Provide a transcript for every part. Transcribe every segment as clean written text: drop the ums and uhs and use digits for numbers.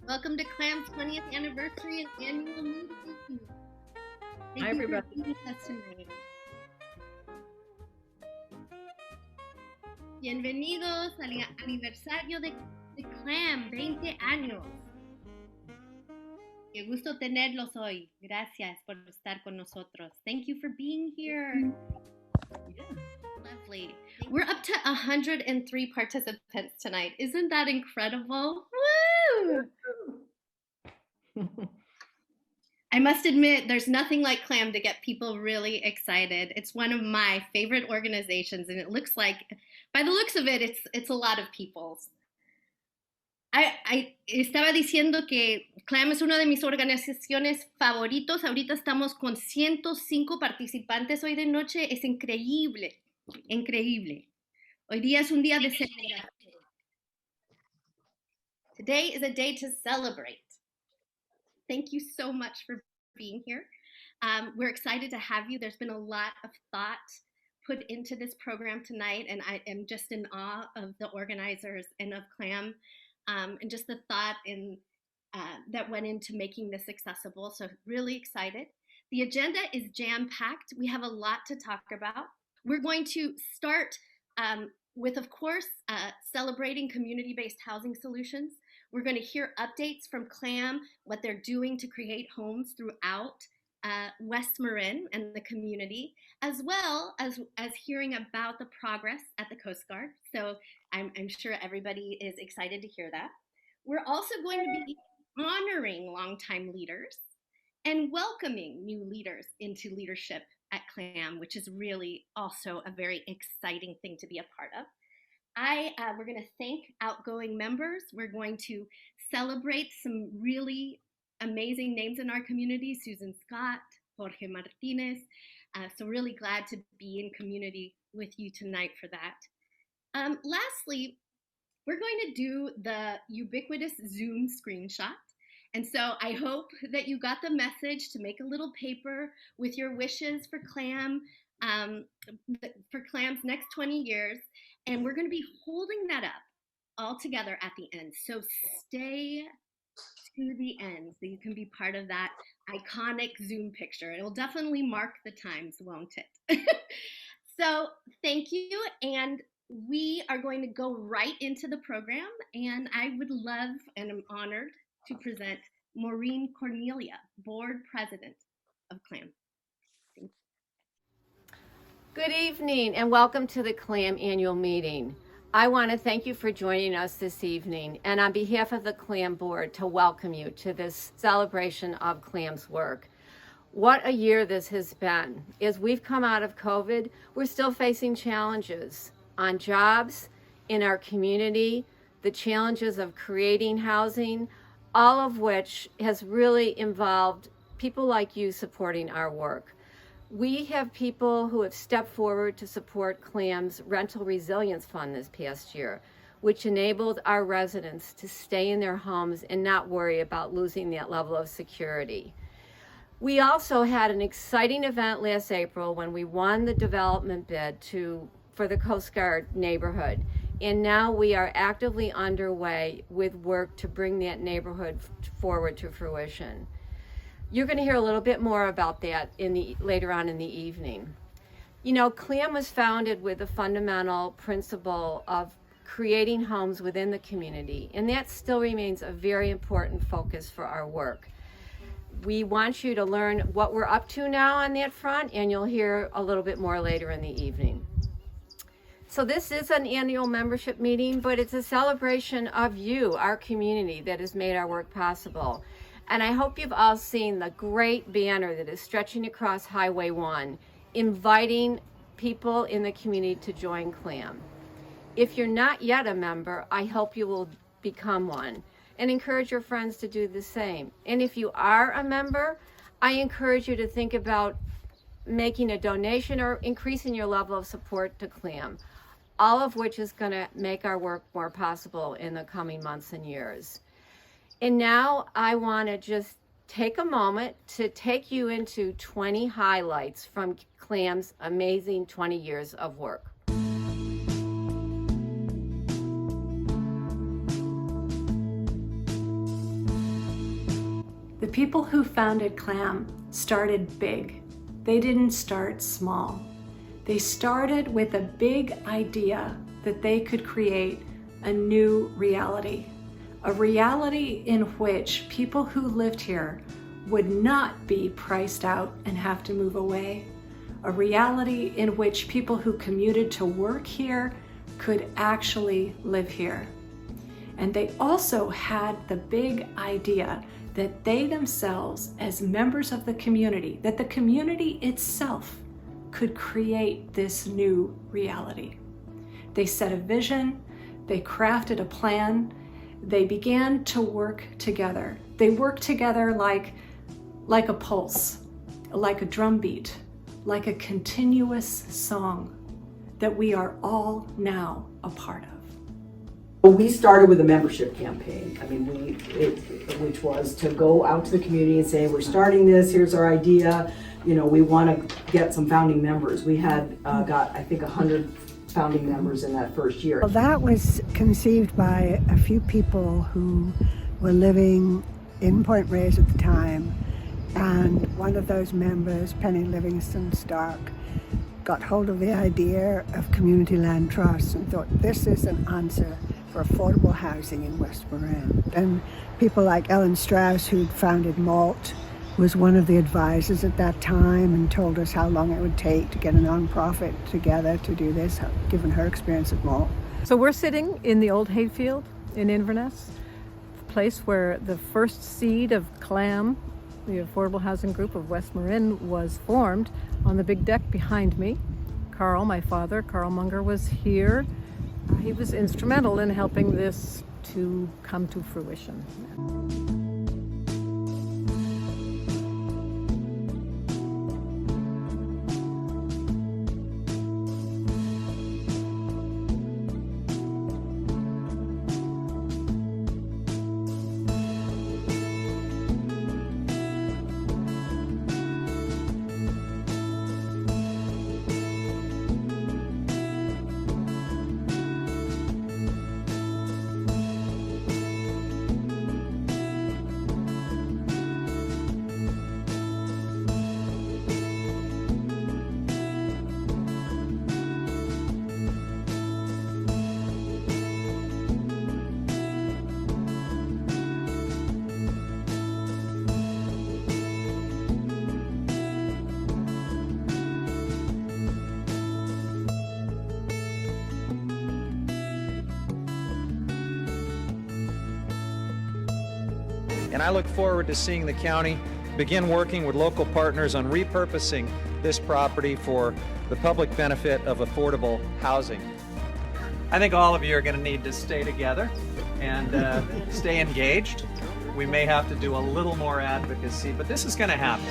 Welcome to CLAM's 20th anniversary and annual meeting. Hi, everybody. For being with us tonight. Bienvenidos al aniversario de CLAM, 20 años. Qué gusto tenerlos hoy. Gracias por estar con nosotros. Thank you for being here. Yeah. Lovely. We're up to 103 participants tonight. Isn't that incredible? Woo! I must admit, there's nothing like CLAM to get people really excited. It's one of my favorite organizations, and it looks like, by the looks of it, it's a lot of people. Estaba diciendo que CLAM es una de mis organizaciones favoritos. Ahorita estamos con 105 participantes hoy de noche. Es increíble, increíble. Hoy día es un día de celebración. Today is a day to celebrate. Thank you so much for being here. We're excited to have you. There's been a lot of thought put into this program tonight, and I am just in awe of the organizers and of CLAM, and just the thought that went into making this accessible. So really excited. The agenda is jam-packed. We have a lot to talk about. We're going to start with, of course, celebrating community-based housing solutions. We're going to hear updates from CLAM, what they're doing to create homes throughout West Marin and the community, as well as hearing about the progress at the Coast Guard. So I'm sure everybody is excited to hear that. We're also going to be honoring longtime leaders and welcoming new leaders into leadership at CLAM, which is really also a very exciting thing to be a part of. We're going to thank outgoing members. We're going to celebrate some really amazing names in our community: Susan Scott, Jorge Martinez. So really glad to be in community with you tonight for that. Lastly, we're going to do the ubiquitous Zoom screenshot. And so I hope that you got the message to make a little paper with your wishes for CLAM, for CLAM's next 20 years. And we're going to be holding that up all together at the end. So stay to the end so you can be part of that iconic Zoom picture. It will definitely mark the times, won't it? So thank you. And we are going to go right into the program. And I would love and am honored to present Maureen Cornelia, Board President of CLAM. Good evening and welcome to the CLAM annual meeting. I want to thank you for joining us this evening, and on behalf of the CLAM board, to welcome you to this celebration of CLAM's work. What a year this has been. As we've come out of COVID, we're still facing challenges on jobs, in our community, the challenges of creating housing, all of which has really involved people like you supporting our work. We have people who have stepped forward to support CLAM's Rental Resilience Fund this past year, which enabled our residents to stay in their homes and not worry about losing that level of security. We also had an exciting event last April when we won the development bid for the Coast Guard neighborhood. And now we are actively underway with work to bring that neighborhood forward to fruition. You're going to hear a little bit more about that later on in the evening. You know, CLAM was founded with the fundamental principle of creating homes within the community, and that still remains a very important focus for our work. We want you to learn what we're up to now on that front, and you'll hear a little bit more later in the evening. So this is an annual membership meeting, but it's a celebration of you, our community, that has made our work possible. And I hope you've all seen the great banner that is stretching across Highway 1, inviting people in the community to join CLAM. If you're not yet a member, I hope you will become one, and encourage your friends to do the same. And if you are a member, I encourage you to think about making a donation or increasing your level of support to CLAM, all of which is going to make our work more possible in the coming months and years. And now I want to just take a moment to take you into 20 highlights from CLAM's amazing 20 years of work. The people who founded CLAM started big. They didn't start small. They started with a big idea that they could create a new reality. A reality in which people who lived here would not be priced out and have to move away. A reality in which people who commuted to work here could actually live here. And they also had the big idea that they themselves, as members of the community, that the community itself could create this new reality. They set a vision, they crafted a plan, they began to work together. They worked together like a pulse, like a drumbeat, like a continuous song that we are all now a part of. We started with a membership campaign. I mean, which was to go out to the community and say, we're starting this, here's our idea. You know, we want to get some founding members. We had got, I think, 100 founding members in that first year. Well, that was conceived by a few people who were living in Point Reyes at the time. And one of those members, Penny Livingston Stark, got hold of the idea of community land trusts and thought this is an answer for affordable housing in West Marin. And people like Ellen Strauss, who'd founded MALT, was one of the advisors at that time and told us how long it would take to get a nonprofit together to do this, given her experience at MALT. So we're sitting in the old hayfield in Inverness, the place where the first seed of CLAM, the Affordable Housing Group of West Marin, was formed. On the big deck behind me, Carl, my father, Carl Munger, was here. He was instrumental in helping this to come to fruition. And I look forward to seeing the county begin working with local partners on repurposing this property for the public benefit of affordable housing. I think all of you are going to need to stay together and stay engaged. We may have to do a little more advocacy, but this is going to happen.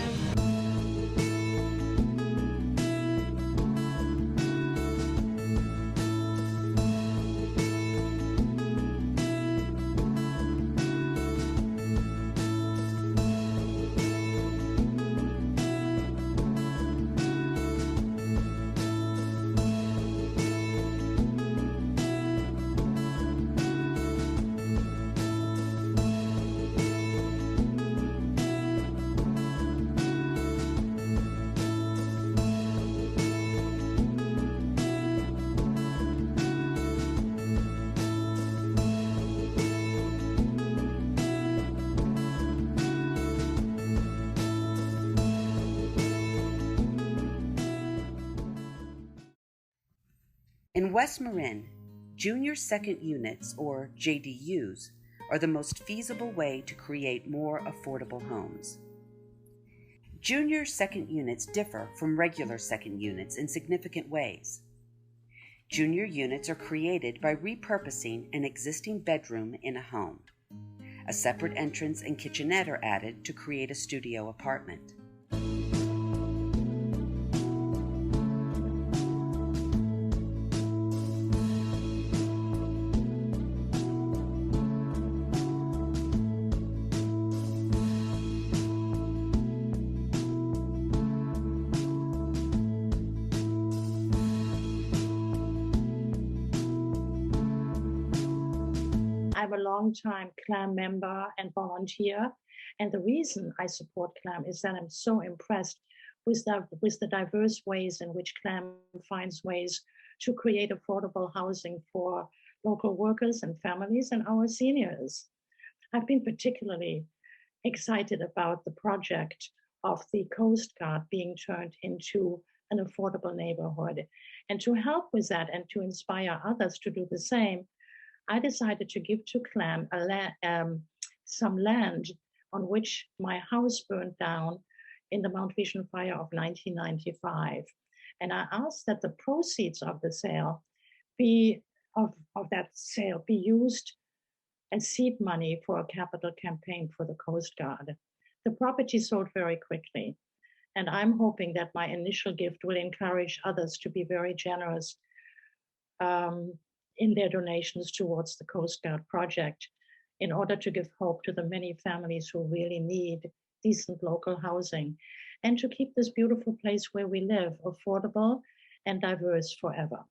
In West Marin, junior second units, or JDUs, are the most feasible way to create more affordable homes. Junior second units differ from regular second units in significant ways. Junior units are created by repurposing an existing bedroom in a home. A separate entrance and kitchenette are added to create a studio apartment. I I'm a longtime CLAM member and volunteer. And the reason I support CLAM is that I'm so impressed with the diverse ways in which CLAM finds ways to create affordable housing for local workers and families and our seniors. I've been particularly excited about the project of the Coast Guard being turned into an affordable neighborhood. And to help with that and to inspire others to do the same, I decided to give to CLAM some land on which my house burned down in the Mount Vision fire of 1995. And I asked that the proceeds of the sale be used as seed money for a capital campaign for the Coast Guard. The property sold very quickly, and I'm hoping that my initial gift will encourage others to be very generous in their donations towards the Coast Guard project in order to give hope to the many families who really need decent local housing and to keep this beautiful place where we live affordable and diverse forever.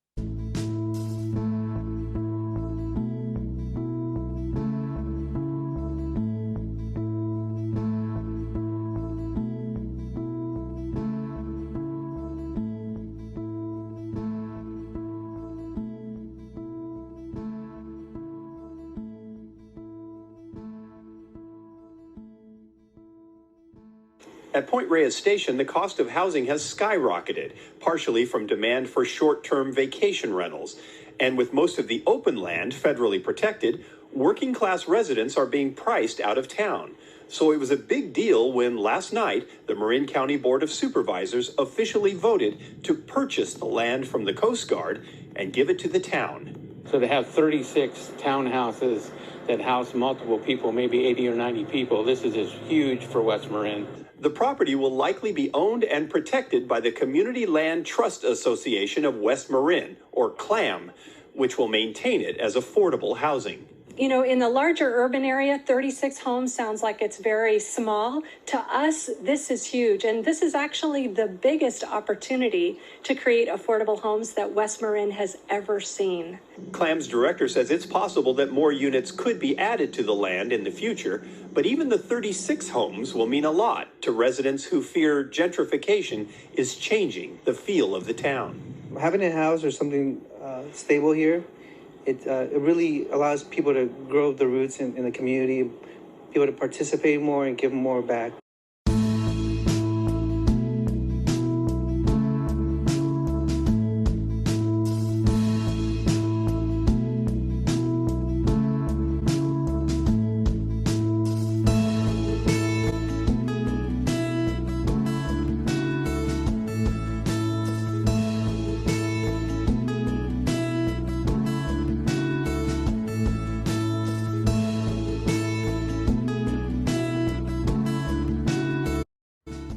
At Point Reyes Station, the cost of housing has skyrocketed, partially from demand for short-term vacation rentals. And with most of the open land federally protected, working-class residents are being priced out of town. So it was a big deal when last night, the Marin County Board of Supervisors officially voted to purchase the land from the Coast Guard and give it to the town. So to have 36 townhouses that house multiple people, maybe 80 or 90 people, this is just huge for West Marin. The property will likely be owned and protected by the Community Land Trust Association of West Marin, or CLAM, which will maintain it as affordable housing. You know, in the larger urban area, 36 homes sounds like it's very small. To us, this is huge. And this is actually the biggest opportunity to create affordable homes that West Marin has ever seen. CLAM's director says it's possible that more units could be added to the land in the future, but even the 36 homes will mean a lot to residents who fear gentrification is changing the feel of the town. Having a house or something stable here, it really allows people to grow the roots in the community, people to participate more and give more back.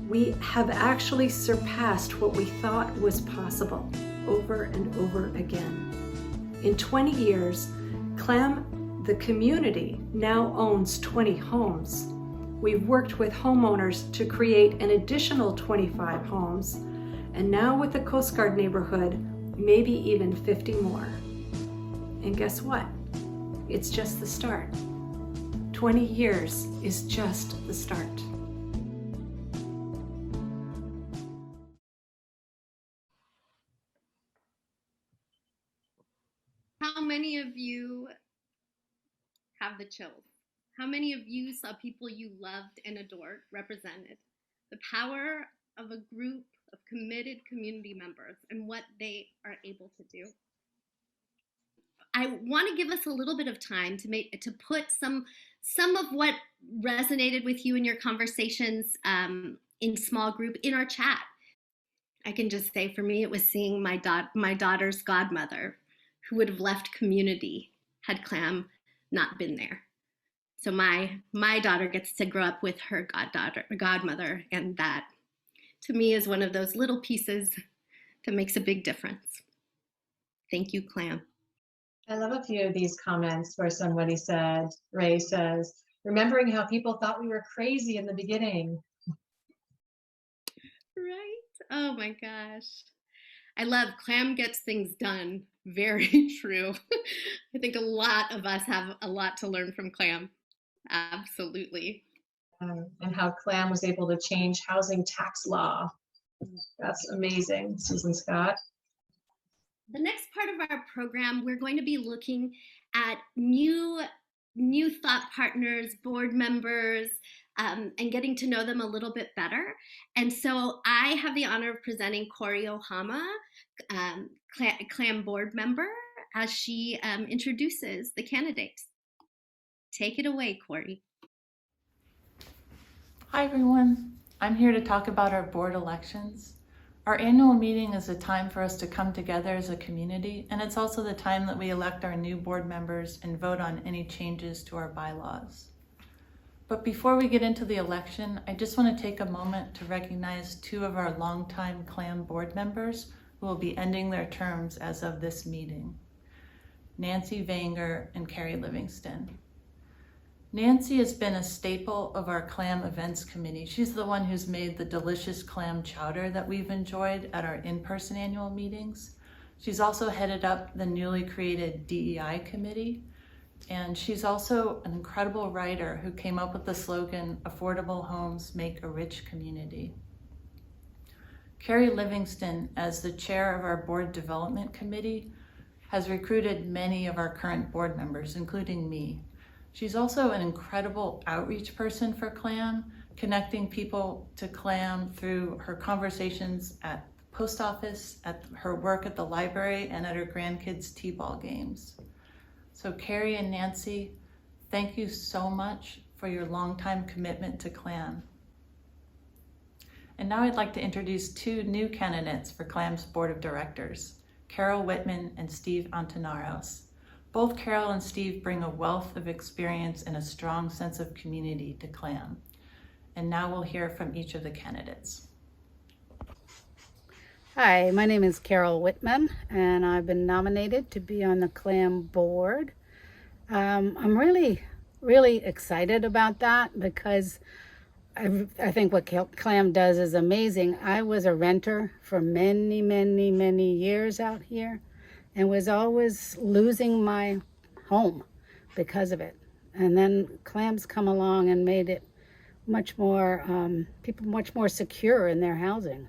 We have actually surpassed what we thought was possible over and over again. In 20 years, CLAM, the community, now owns 20 homes. We've worked with homeowners to create an additional 25 homes, and now with the Coast Guard neighborhood, maybe even 50 more. And guess what? It's just the start. 20 years is just the start. How many of you have the chills? How many of you saw people you loved and adored represented? The power of a group of committed community members and what they are able to do. I want to give us a little bit of time to put some of what resonated with you in your conversations in small group in our chat. I can just say for me, it was seeing my daughter's godmother, who would have left community had CLAM not been there. So my daughter gets to grow up with her godmother, and that to me is one of those little pieces that makes a big difference. Thank you, CLAM. I love a few of these comments where somebody said, Ray says, remembering how people thought we were crazy in the beginning. Right? Oh my gosh. I love CLAM gets things done Very true. I think a lot of us have a lot to learn from CLAM. Absolutely. And how CLAM was able to change housing tax law. That's amazing, Susan Scott. The next part of our program, we're going to be looking at new thought partners, board members, and getting to know them a little bit better. And so I have the honor of presenting Corey Ohama, CLAM board member, as she introduces the candidates. Take it away, Corey. Hi everyone, I'm here to talk about our board elections. Our annual meeting is a time for us to come together as a community, and it's also the time that we elect our new board members and vote on any changes to our bylaws. But before we get into the election, I just want to take a moment to recognize two of our longtime CLAM board members who will be ending their terms as of this meeting, Nancy Vanger and Carrie Livingston. Nancy has been a staple of our CLAM events committee. She's the one who's made the delicious clam chowder that we've enjoyed at our in-person annual meetings. She's also headed up the newly created DEI committee. And she's also an incredible writer who came up with the slogan, "Affordable homes make a rich community." Carrie Livingston, as the chair of our board development committee, has recruited many of our current board members, including me. She's also an incredible outreach person for CLAM, connecting people to CLAM through her conversations at the post office, at her work at the library, and at her grandkids' t-ball games. So Carrie and Nancy, thank you so much for your longtime commitment to CLAM. And now I'd like to introduce two new candidates for CLAM's board of directors, Carol Whitman and Steve Antanaros. Both Carol and Steve bring a wealth of experience and a strong sense of community to CLAM. And now we'll hear from each of the candidates. Hi, my name is Carol Whitman, and I've been nominated to be on the CLAM board. I'm really excited about that because I think what CLAM does is amazing. I was a renter for many years out here, and was always losing my home because of it. And then CLAM's come along and made it much more, people much more secure in their housing.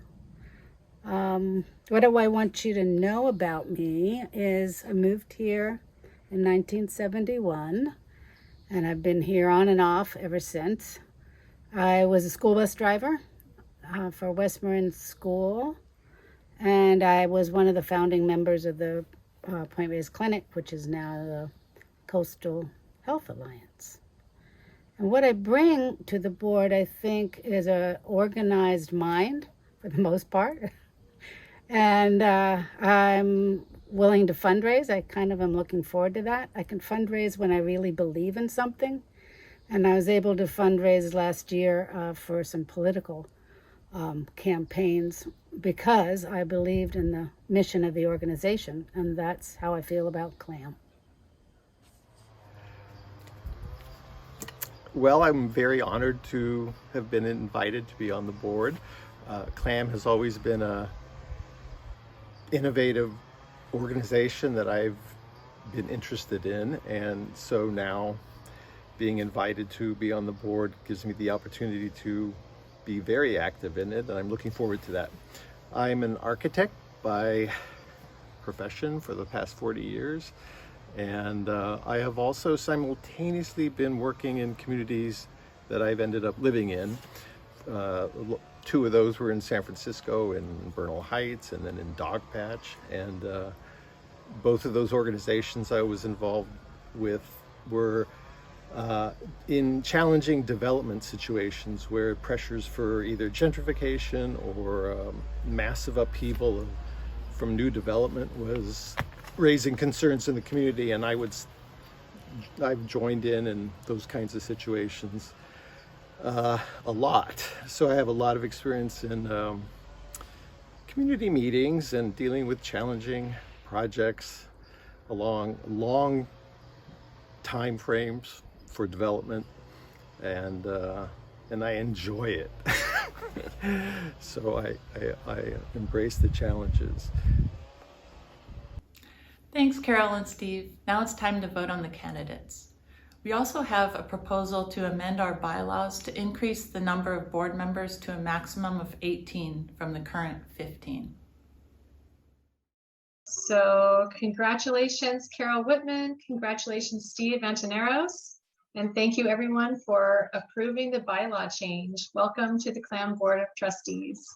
What do I want you to know about me is I moved here in 1971, and I've been here on and off ever since. I was a school bus driver for West Marin School, and I was one of the founding members of the Point Reyes Clinic, which is now the Coastal Health Alliance. And what I bring to the board, I think, is an organized mind for the most part. And I'm willing to fundraise. I kind of am looking forward to that. I can fundraise when I really believe in something. And I was able to fundraise last year for some political campaigns because I believed in the mission of the organization, and that's how I feel about CLAM. Well, I'm very honored to have been invited to be on the board. CLAM has always been a innovative organization that I've been interested in, and so now being invited to be on the board gives me the opportunity to be very active in it, and I'm looking forward to that. I'm an architect by profession for the past 40 years, and I have also simultaneously been working in communities that I've ended up living in. Two of those were in San Francisco, in Bernal Heights, and then in Dogpatch, and both of those organizations I was involved with were in challenging development situations where pressures for either gentrification or massive upheaval from new development was raising concerns in the community, and I've joined in those kinds of situations a lot. So I have a lot of experience in community meetings and dealing with challenging projects along long time frames for development, and I enjoy it. So I embrace the challenges. Thanks, Carol and Steve. Now it's time to vote on the candidates. We also have a proposal to amend our bylaws to increase the number of board members to a maximum of 18 from the current 15. So congratulations, Carol Whitman. Congratulations, Steve Antoneros. And thank you everyone for approving the bylaw change. Welcome to the CLAM Board of Trustees.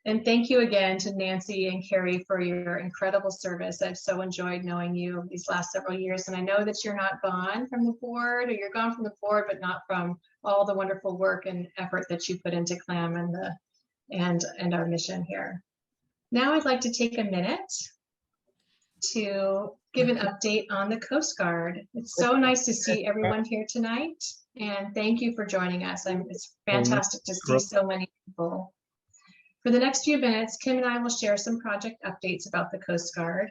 And thank you again to Nancy and Carrie for your incredible service. I've so enjoyed knowing you these last several years. And I know that you're not gone from the board, or you're gone from the board, but not from all the wonderful work and effort that you put into CLAM and our mission here. Now I'd like to take a minute to give an update on the Coast Guard. It's so nice to see everyone here tonight, and thank you for joining us. It's fantastic to see so many people. For the next few minutes, Kim and I will share some project updates about the Coast Guard.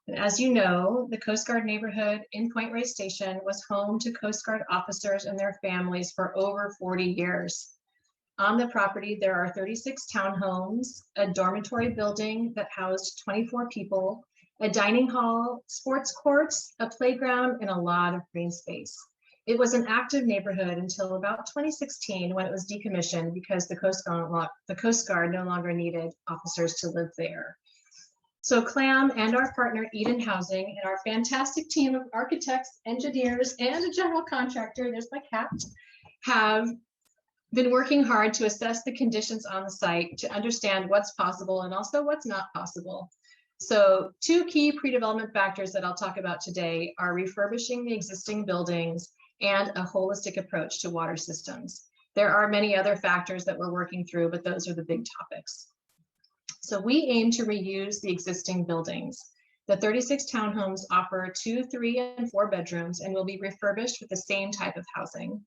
And as you know, the Coast Guard neighborhood in Point Reyes Station was home to Coast Guard officers and their families for over 40 years. On the property, there are 36 townhomes, a dormitory building that housed 24 people, a dining hall, sports courts, a playground, and a lot of green space. It was an active neighborhood until about 2016 when it was decommissioned because the Coast Guard no longer needed officers to live there. So CLAM and our partner Eden Housing and our fantastic team of architects, engineers, and a general contractor, there's my cat, have been working hard to assess the conditions on the site to understand what's possible and also what's not possible. So two key pre-development factors that I'll talk about today are refurbishing the existing buildings and a holistic approach to water systems. There are many other factors that we're working through, but those are the big topics. So we aim to reuse the existing buildings. The 36 townhomes offer 2, 3, and 4 bedrooms and will be refurbished with the same type of housing.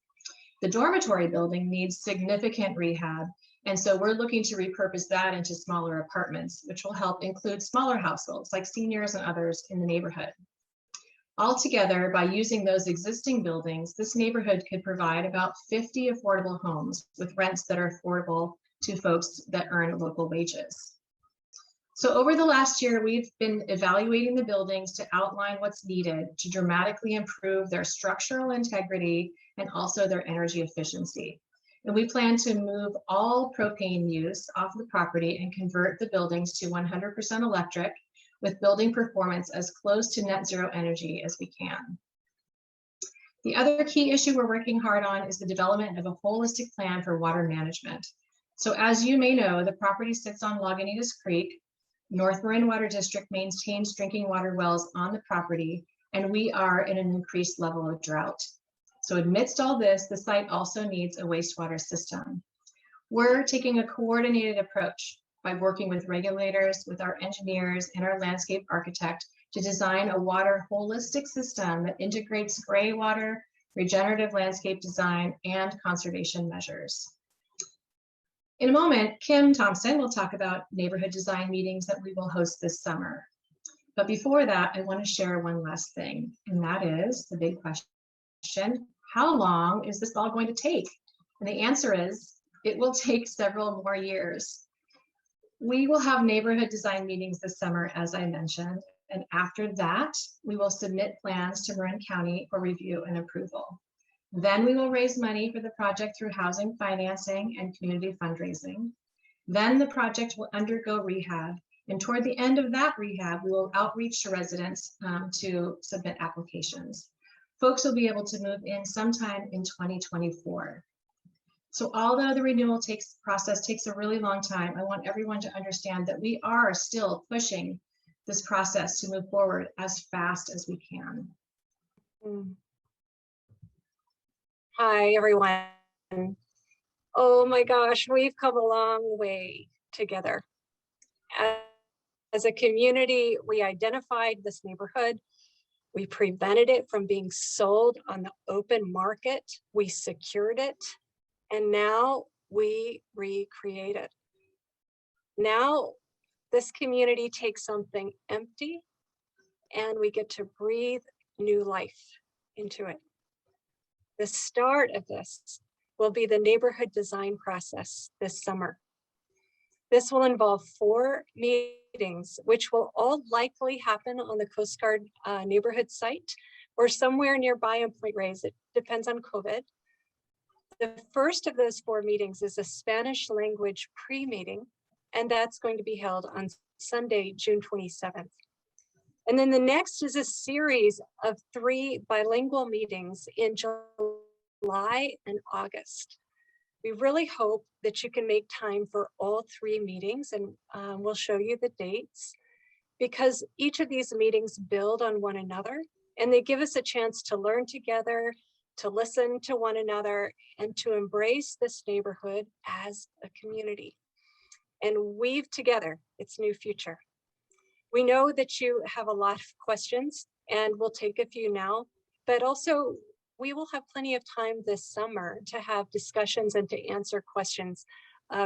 The dormitory building needs significant rehab, and so we're looking to repurpose that into smaller apartments, which will help include smaller households like seniors and others in the neighborhood. Altogether, by using those existing buildings, this neighborhood could provide about 50 affordable homes with rents that are affordable to folks that earn local wages. So over the last year, we've been evaluating the buildings to outline what's needed to dramatically improve their structural integrity and also their energy efficiency. And we plan to move all propane use off the property and convert the buildings to 100% electric, with building performance as close to net zero energy as we can. The other key issue we're working hard on is the development of a holistic plan for water management. So as you may know, the property sits on Lagunitas Creek. North Marin Water District maintains drinking water wells on the property, and we are in an increased level of drought. So amidst all this, the site also needs a wastewater system. We're taking a coordinated approach by working with regulators, with our engineers, and our landscape architect to design a water holistic system that integrates gray water, regenerative landscape design, and conservation measures. In a moment, Kim Thompson will talk about neighborhood design meetings that we will host this summer. But before that, I want to share one last thing, and that is the big question: how long is this all going to take? And the answer is, it will take several more years. We will have neighborhood design meetings this summer, as I mentioned, and after that, we will submit plans to Marin County for review and approval. Then we will raise money for the project through housing financing and community fundraising. Then the project will undergo rehab, and toward the end of that rehab, we will outreach to residents to submit applications. Folks will be able to move in sometime in 2024. So although the renewal process takes a really long time, I want everyone to understand that we are still pushing this process to move forward as fast as we can. Hi, everyone. Oh my gosh, we've come a long way together. As a community, we identified this neighborhood. We prevented it from being sold on the open market. We secured it. And now we recreate it. Now this community takes something empty and we get to breathe new life into it. The start of this will be the neighborhood design process this summer. This will involve 4 meetings meetings, which will all likely happen on the Coast Guard neighborhood site or somewhere nearby in Point Reyes. It depends on COVID. The first of those 4 meetings is a Spanish language pre-meeting, and that's going to be held on Sunday, June 27th. And then the next is a series of 3 bilingual meetings in July and August. We really hope that you can make time for all 3 meetings, and we'll show you the dates, because each of these meetings build on one another, and they give us a chance to learn together, to listen to one another, and to embrace this neighborhood as a community and weave together its new future. We know that you have a lot of questions, and we'll take a few now, but also we will have plenty of time this summer to have discussions and to answer questions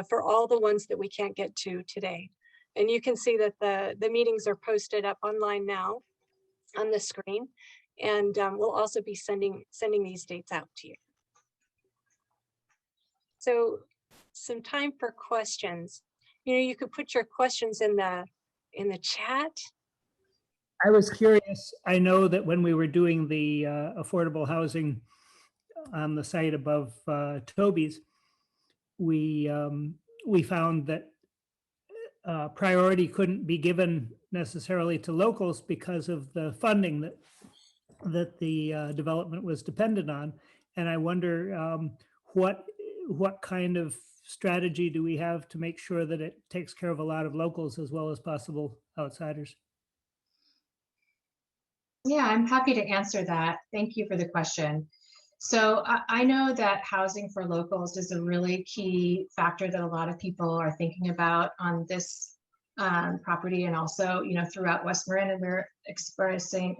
for all the ones that we can't get to today. And you can see that the meetings are posted up online now on the screen, and we'll also be sending these dates out to you. So some time for questions. You know, you could put your questions in the chat. I was curious. I know that when we were doing the affordable housing on the site above Toby's, we found that priority couldn't be given necessarily to locals because of the funding that the development was dependent on. And I wonder what kind of strategy do we have to make sure that it takes care of a lot of locals as well as possible outsiders? Yeah, I'm happy to answer that. Thank you for the question. So I know that housing for locals is a really key factor that a lot of people are thinking about on this property, and also, you know, throughout West Marin. And we're experiencing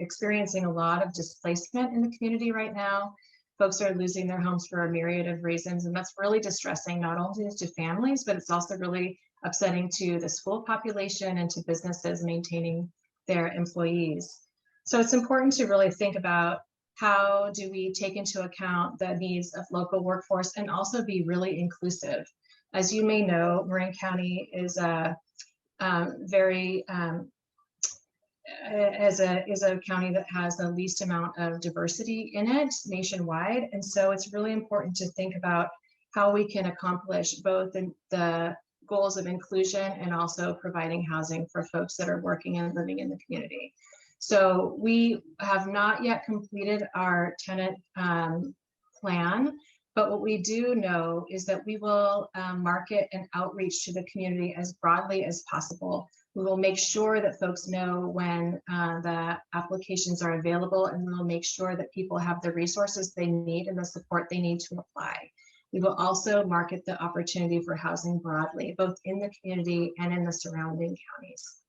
a lot of displacement in the community right now. Folks are losing their homes for a myriad of reasons, and that's really distressing, not only to families, but it's also really upsetting to the school population and to businesses maintaining their employees. So it's important to really think about how do we take into account the needs of local workforce and also be really inclusive. As you may know, Marin County is a is a county that has the least amount of diversity in it nationwide. And so it's really important to think about how we can accomplish both the goals of inclusion and also providing housing for folks that are working and living in the community. So we have not yet completed our tenant plan, but what we do know is that we will market and outreach to the community as broadly as possible. We will make sure that folks know when the applications are available, and we will make sure that people have the resources they need and the support they need to apply. We will also market the opportunity for housing broadly, both in the community and in the surrounding counties.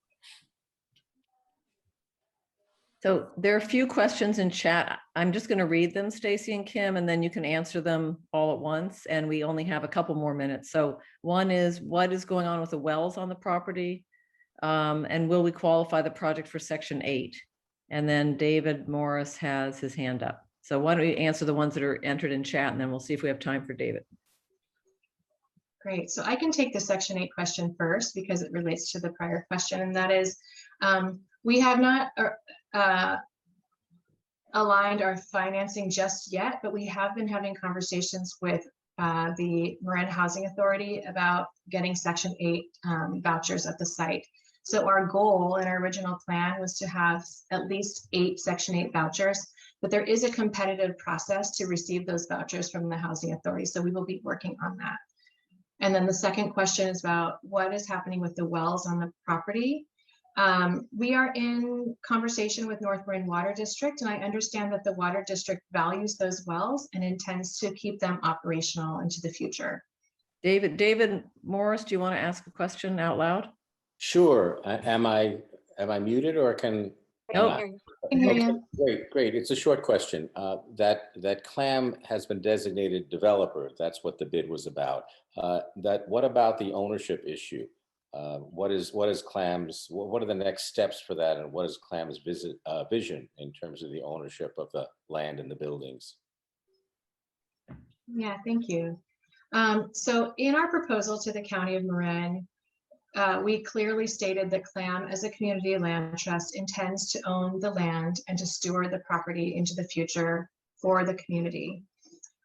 So there are a few questions in chat. I'm just going to read them, Stacy and Kim, and then you can answer them all at once. And we only have a couple more minutes. So one is, what is going on with the wells on the property? And will we qualify the project for Section 8? And then David Morris has his hand up. So why don't we answer the ones that are entered in chat, and then we'll see if we have time for David. Great. So I can take the Section 8 question first because it relates to the prior question, and that is, we have not aligned our financing just yet, but we have been having conversations with the Marin Housing Authority about getting Section 8 vouchers at the site. So our goal in our original plan was to have at least 8 Section 8 vouchers, but there is a competitive process to receive those vouchers from the Housing Authority. So we will be working on that. And then the second question is about what is happening with the wells on the property. We are in conversation with North Marin Water District, and I understand that the Water District values those wells and intends to keep them operational into the future. David Morris, do you want to ask a question out loud? Sure. Am I muted, or can? I can hear you. Great. It's a short question. That CLAM has been designated developer. That's what the bid was about. What about the ownership issue? What are the next steps for that, and what is CLAM's vision in terms of the ownership of the land and the buildings? Yeah, thank you. So in our proposal to the County of Marin, we clearly stated that CLAM as a community land trust intends to own the land and to steward the property into the future for the community.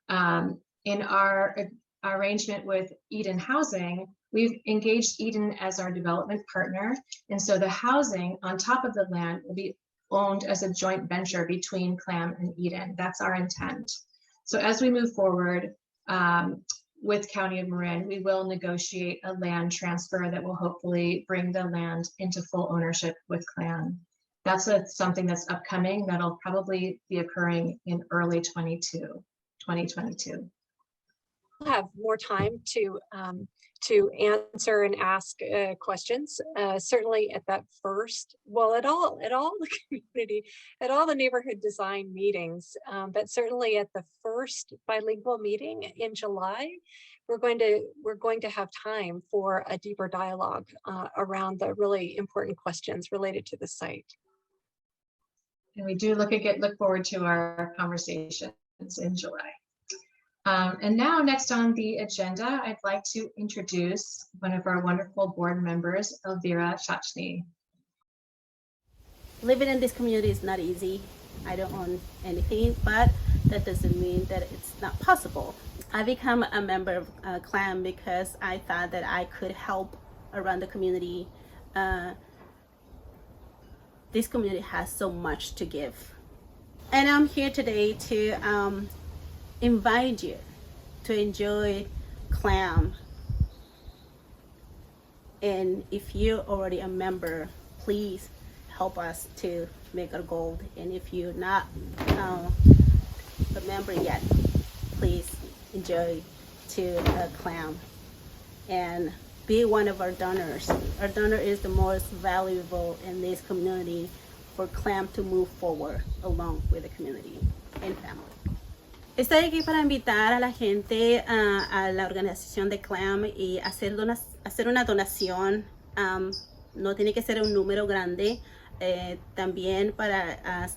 In our arrangement with Eden Housing, we've engaged Eden as our development partner. And so the housing on top of the land will be owned as a joint venture between CLAM and Eden. That's our intent. So as we move forward with County of Marin, we will negotiate a land transfer that will hopefully bring the land into full ownership with CLAM. That's something that's upcoming that'll probably be occurring in early 2022. Have more time to answer and ask questions. Certainly at that first, well, at all the community, at all the neighborhood design meetings, but certainly at the first bilingual meeting in July, we're going to have time for a deeper dialogue around the really important questions related to the site. And we do look forward to our conversations in July. And now next on the agenda, I'd like to introduce one of our wonderful board members, Elvira Chachny. Living in this community is not easy. I don't own anything, but that doesn't mean that it's not possible. I became a member of CLAM because I thought that I could help around the community. This community has so much to give. And I'm here today to invite you to enjoy CLAM. And if you're already a member, please help us to make our goal. And if you're not a member yet, please enjoy to CLAM and be one of our donors. Our donor is the most valuable in this community for CLAM to move forward along with the community and family. Estoy aquí para invitar a la gente a la organización de CLAM y hacer una donación. No tiene que ser un número grande. También para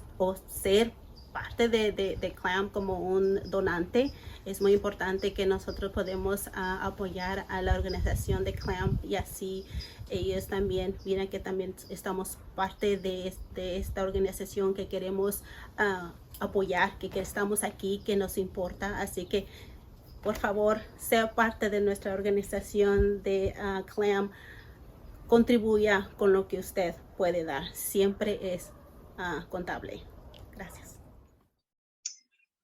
ser parte de CLAM como un donante. Es muy importante que nosotros podemos apoyar a la organización de CLAM y así ellos también miren que también estamos parte de esta organización que queremos apoyar, que estamos aquí, que nos importa. Así que por favor sea parte de nuestra organización de CLAM, contribuya con lo que usted puede dar, siempre es contable. Gracias.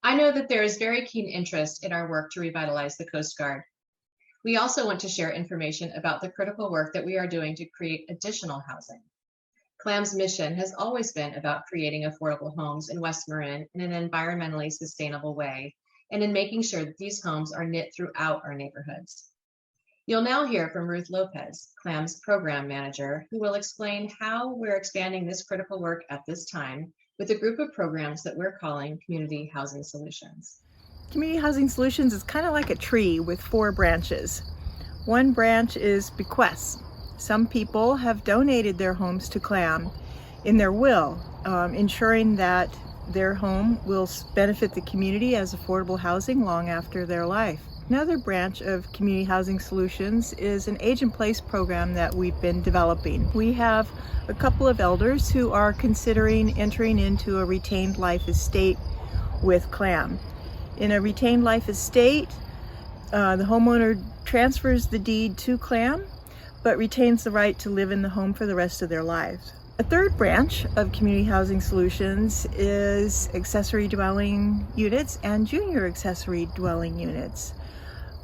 I know that there is very keen interest in our work to revitalize the Coast Guard. We also want to share information about the critical work that we are doing to create additional housing. CLAM's mission has always been about creating affordable homes in West Marin in an environmentally sustainable way, and in making sure that these homes are knit throughout our neighborhoods. You'll now hear from Ruth Lopez, CLAM's program manager, who will explain how we're expanding this critical work at this time with a group of programs that we're calling Community Housing Solutions. Community Housing Solutions is kind of like a tree with 4 branches. One branch is bequests. Some people have donated their homes to CLAM in their will, ensuring that their home will benefit the community as affordable housing long after their life. Another branch of Community Housing Solutions is an age-in-place program that we've been developing. We have a couple of elders who are considering entering into a retained life estate with CLAM. In a retained life estate, the homeowner transfers the deed to CLAM, but retains the right to live in the home for the rest of their lives. A third branch of Community Housing Solutions is accessory dwelling units and junior accessory dwelling units.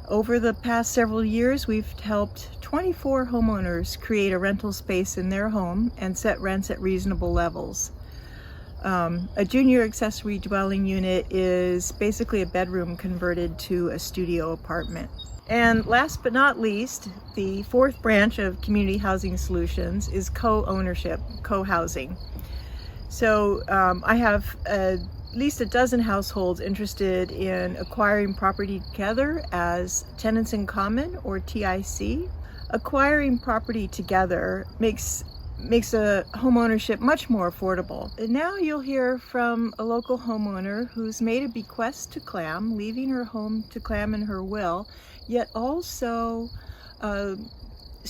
Over the past several years, we've helped 24 homeowners create a rental space in their home and set rents at reasonable levels. A junior accessory dwelling unit is basically a bedroom converted to a studio apartment. And last but not least, the fourth branch of Community Housing Solutions is co-ownership, co-housing. So I have at least a dozen households interested in acquiring property together as tenants in common, or TIC. Acquiring property together makes a home ownership much more affordable. And now you'll hear from a local homeowner who's made a bequest to CLAM, leaving her home to CLAM in her will, yet also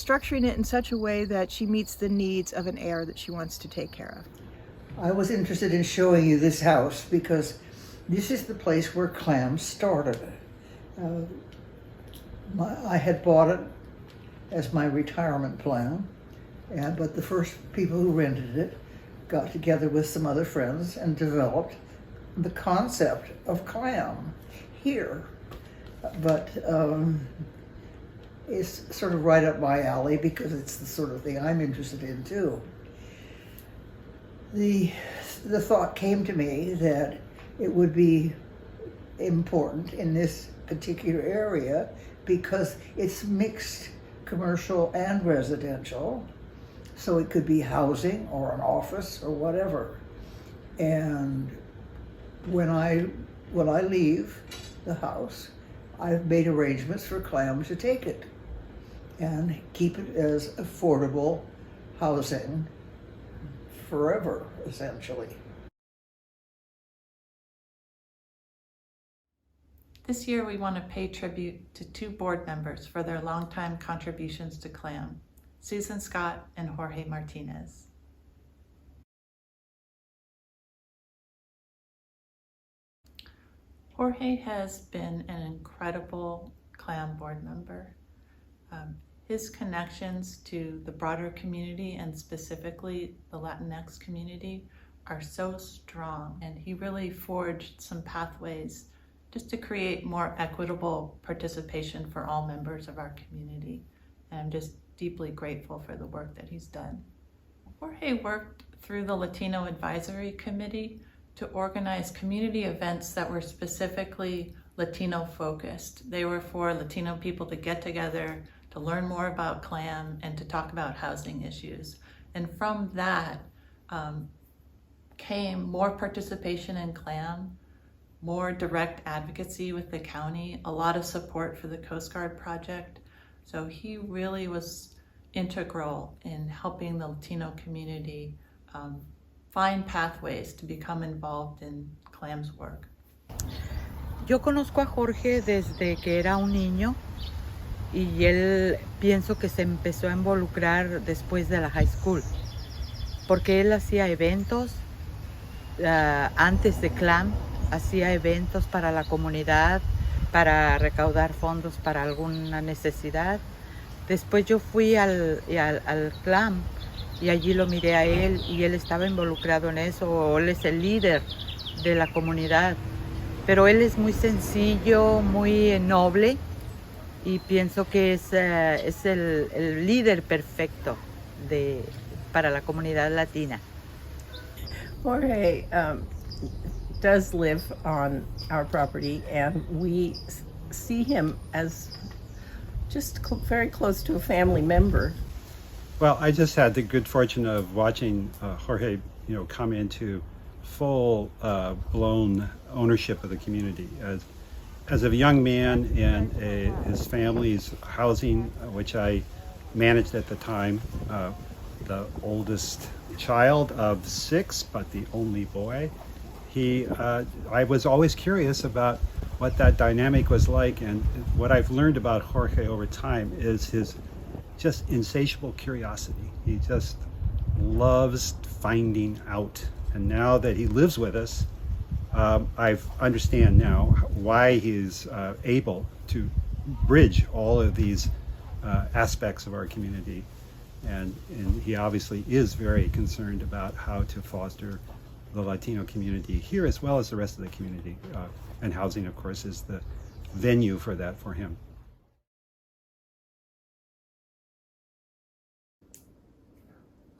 structuring it in such a way that she meets the needs of an heir that she wants to take care of. I was interested in showing you this house because this is the place where CLAM started. I had bought it as my retirement plan, but the first people who rented it got together with some other friends and developed the concept of CLAM here. But it's sort of right up my alley because it's the sort of thing I'm interested in too. The thought came to me that it would be important in this particular area because it's mixed commercial and residential, so it could be housing or an office or whatever. And when I leave the house, I've made arrangements for CLAM to take it and keep it as affordable housing forever, essentially. This year, we want to pay tribute to 2 board members for their longtime contributions to CLAM, Susan Scott and Jorge Martinez. Jorge has been an incredible CLAM board member. His connections to the broader community and specifically the Latinx community are so strong, and he really forged some pathways just to create more equitable participation for all members of our community. And I'm just deeply grateful for the work that he's done. Jorge worked through the Latino Advisory Committee to organize community events that were specifically Latino focused. They were for Latino people to get together, to learn more about CLAM, and to talk about housing issues. And from that came more participation in CLAM, more direct advocacy with the county, a lot of support for the Coast Guard project. So he really was integral in helping the Latino community find pathways to become involved in CLAM's work. Yo conozco a Jorge desde que era un niño y él pienso que se empezó a involucrar después de la high school porque él hacía eventos antes de CLAM, hacía eventos para la comunidad, para recaudar fondos para alguna necesidad. Después yo fui al CLAM y allí lo miré a él y él estaba involucrado en eso. Él es el líder de la comunidad, pero él es muy sencillo, muy noble y pienso que es el líder perfecto para la comunidad latina. Jorge does live on our property, and we see him as just very close to a family member. Well, I just had the good fortune of watching Jorge, come into full blown ownership of the community as a young man in his family's housing, which I managed at the time, the oldest child of 6, but the only boy. I was always curious about what that dynamic was like, and what I've learned about Jorge over time is his just insatiable curiosity. He just loves finding out. And now that he lives with us, I understand now why he's able to bridge all of these aspects of our community. And he obviously is very concerned about how to foster the Latino community here as well as the rest of the community. And housing, of course, is the venue for that for him.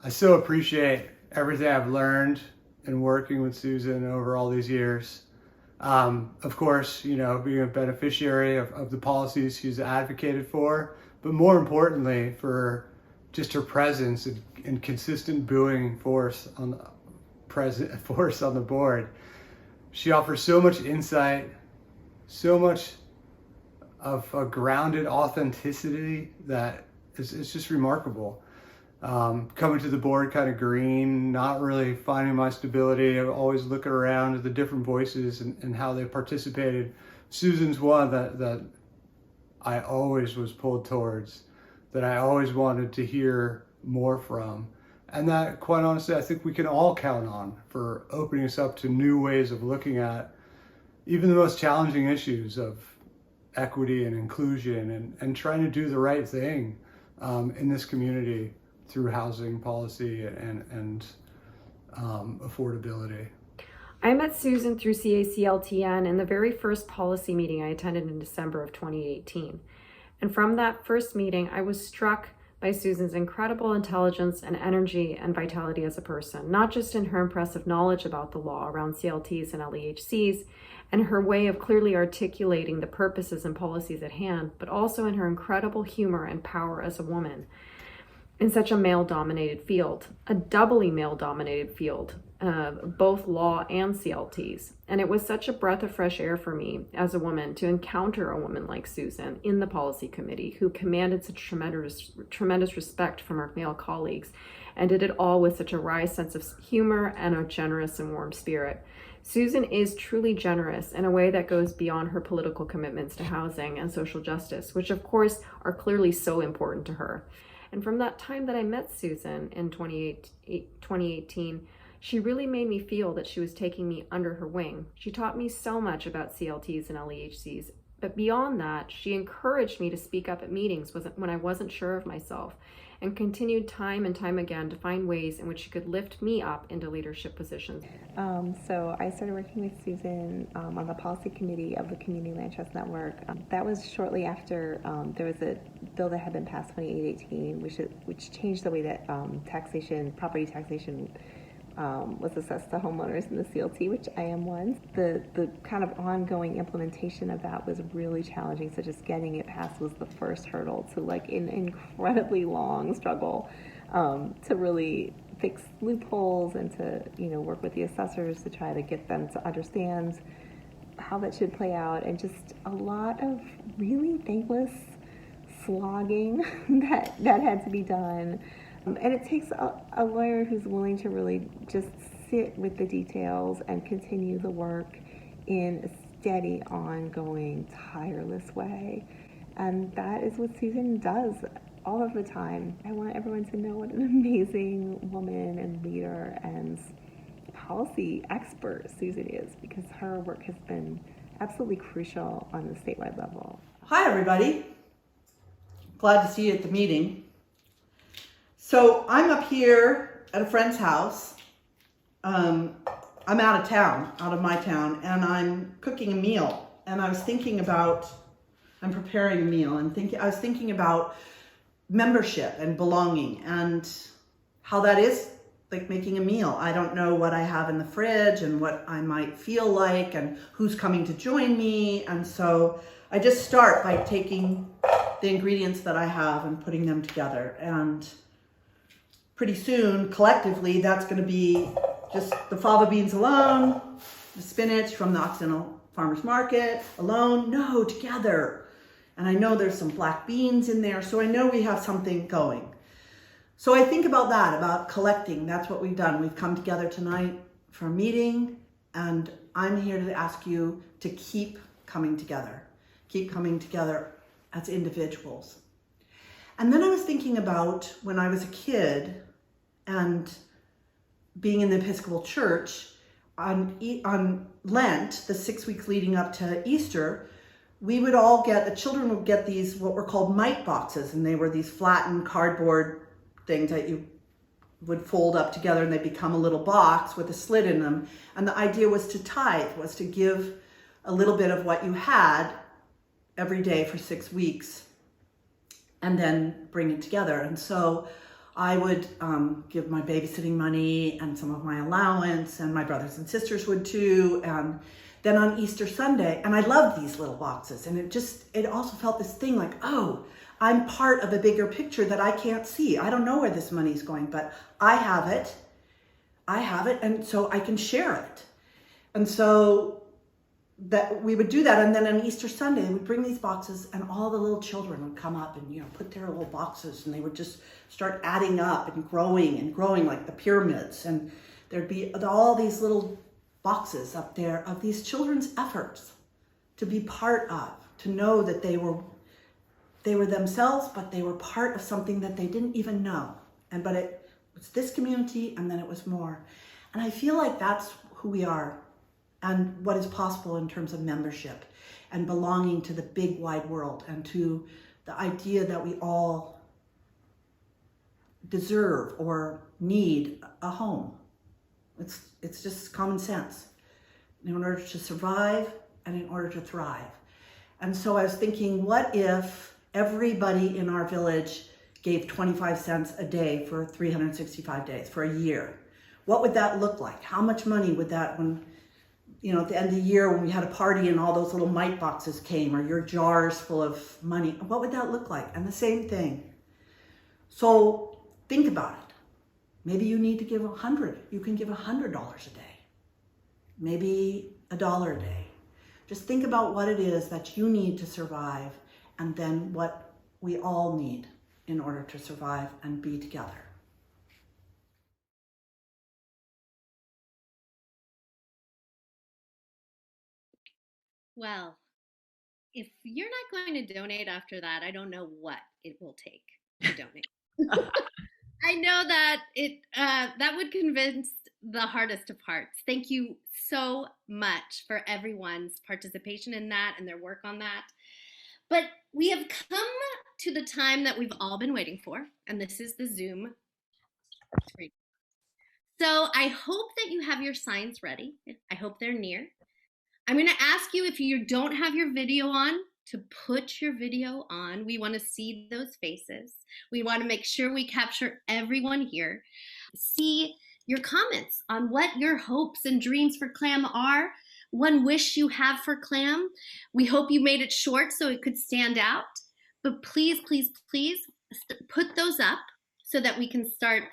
I still appreciate everything I've learned in working with Susan over all these years. Of course, being a beneficiary of the policies she's advocated for, but more importantly, for just her presence and consistent buoying force on the board. She offers so much insight, so much of a grounded authenticity that it's just remarkable. Coming to the board kind of green, not really finding my stability, always looking around at the different voices and how they participated. Susan's one that I always was pulled towards. that I always wanted to hear more from. And that, quite honestly, I think we can all count on for opening us up to new ways of looking at even the most challenging issues of equity and inclusion, and trying to do the right thing in this community through housing policy and affordability. I met Susan through CACLTN in the very first policy meeting I attended in December of 2018. And from that first meeting, I was struck by Susan's incredible intelligence and energy and vitality as a person, not just in her impressive knowledge about the law around CLTs and LEHCs, and her way of clearly articulating the purposes and policies at hand, but also in her incredible humor and power as a woman in such a male-dominated field, a doubly male-dominated field, both law and CLTs. And it was such a breath of fresh air for me as a woman to encounter a woman like Susan in the policy committee, who commanded such tremendous respect from her male colleagues and did it all with such a wry sense of humor and a generous and warm spirit. Susan is truly generous in a way that goes beyond her political commitments to housing and social justice, which of course are clearly so important to her. And from that time that I met Susan in 2018, she really made me feel that she was taking me under her wing. She taught me so much about CLTs and LEHCs, but beyond that, she encouraged me to speak up at meetings when I wasn't sure of myself, and continued time and time again to find ways in which she could lift me up into leadership positions. So I started working with Susan on the policy committee of the Community Land Trust Network. That was shortly after there was a bill that had been passed 2018, which changed the way that property taxation was assessed to homeowners in the CLT, which I am one. The kind of ongoing implementation of that was really challenging, so just getting it passed was the first hurdle to like an incredibly long struggle to really fix loopholes and to work with the assessors to try to get them to understand how that should play out, and just a lot of really thankless slogging that had to be done. And it takes a lawyer who's willing to really just sit with the details and continue the work in a steady, ongoing, tireless way. And that is what Susan does all of the time. I want everyone to know what an amazing woman and leader and policy expert Susan is, because her work has been absolutely crucial on the statewide level. Hi, everybody. Glad to see you at the meeting. So I'm up here at a friend's house. I'm out of my town, and I'm cooking a meal. And I was thinking about, I'm preparing a meal, and I was thinking about membership and belonging and how that is like making a meal. I don't know what I have in the fridge and what I might feel like and who's coming to join me. And so I just start by taking the ingredients that I have and putting them together. And pretty soon, collectively, that's going to be just the fava beans alone, the spinach from the Occidental Farmers Market alone, no, together. And I know there's some black beans in there, so I know we have something going. So I think about that, about collecting. That's what we've done. We've come together tonight for a meeting, and I'm here to ask you to keep coming together as individuals. And then I was thinking about when I was a kid and being in the Episcopal Church on Lent, the 6 weeks leading up to Easter, the children would get these, what were called mite boxes, and they were these flattened cardboard things that you would fold up together, and they become a little box with a slit in them. And the idea was to tithe, was to give a little bit of what you had every day for 6 weeks and then bring it together. And so I would give my babysitting money and some of my allowance, and my brothers and sisters would too. And then on Easter Sunday, and I loved these little boxes, and it also felt this thing like, oh, I'm part of a bigger picture that I can't see. I don't know where this money's going, but I have it, and so I can share it. And so that we would do that, and then on Easter Sunday, we'd bring these boxes, and all the little children would come up and put their little boxes, and they would just start adding up and growing like the pyramids, and there'd be all these little boxes up there of these children's efforts to be part of, to know that they they were themselves, but they were part of something that they didn't even know. But it was this community, and then it was more. And I feel like that's who we are and what is possible in terms of membership and belonging to the big wide world, and to the idea that we all deserve or need a home. It's just common sense in order to survive and in order to thrive. And so I was thinking, what if everybody in our village gave 25 cents a day for 365 days, for a year? What would that look like? How much money would that, when, you know, at the end of the year when we had a party and all those little mite boxes came, or your jars full of money, what would that look like? And the same thing. So think about it. Maybe you need to give you can give $100 a day. Maybe $1 a day. Just think about what it is that you need to survive, and then what we all need in order to survive and be together. Well, if you're not going to donate after that, I don't know what it will take to donate. I know that that would convince the hardest of hearts. Thank you so much for everyone's participation in that and their work on that. But we have come to the time that we've all been waiting for, and this is the Zoom. So I hope that you have your signs ready. I hope they're near. I'm going to ask you, if you don't have your video on, to put your video on. We want to see those faces. We want to make sure we capture everyone here. See your comments on what your hopes and dreams for CLAM are, one wish you have for CLAM. We hope you made it short so it could stand out, but please, please, please put those up so that we can start,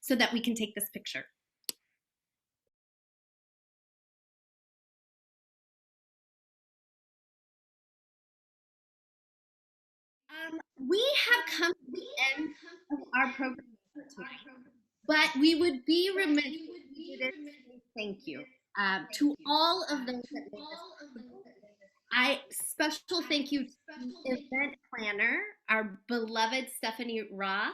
so that we can take this picture. We have come to the end of our program tonight, but we would be remiss if we didn't say thank you to all of those that made this possible. Special thank you to the event planner, our beloved Stephanie Roth.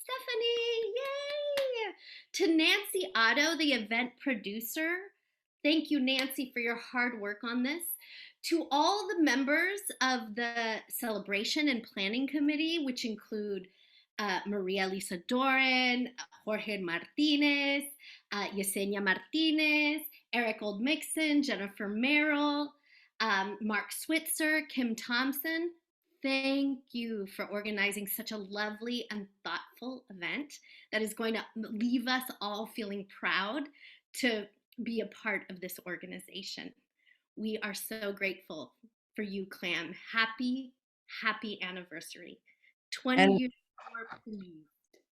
Stephanie, yay! To Nancy Otto, the event producer. Thank you, Nancy, for your hard work on this. To all the members of the celebration and planning committee, which include Maria Lisa Doran, Jorge Martinez, Yesenia Martinez, Eric Oldmixon, Jennifer Merrill, Mark Switzer, Kim Thompson. Thank you for organizing such a lovely and thoughtful event that is going to leave us all feeling proud to be a part of this organization. We are so grateful for you, CLAM. Happy, happy anniversary. 20 years more, please.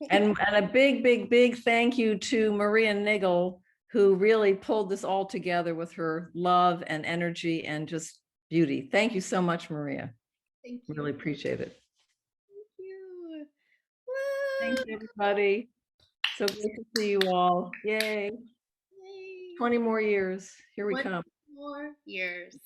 And a big, big, big thank you to Maria Nigel, who really pulled this all together with her love and energy and just beauty. Thank you so much, Maria. Thank you. Really appreciate it. Thank you. Thank you, everybody. So great to see you all. Yay. 20 more years. Here we come. 20 more years.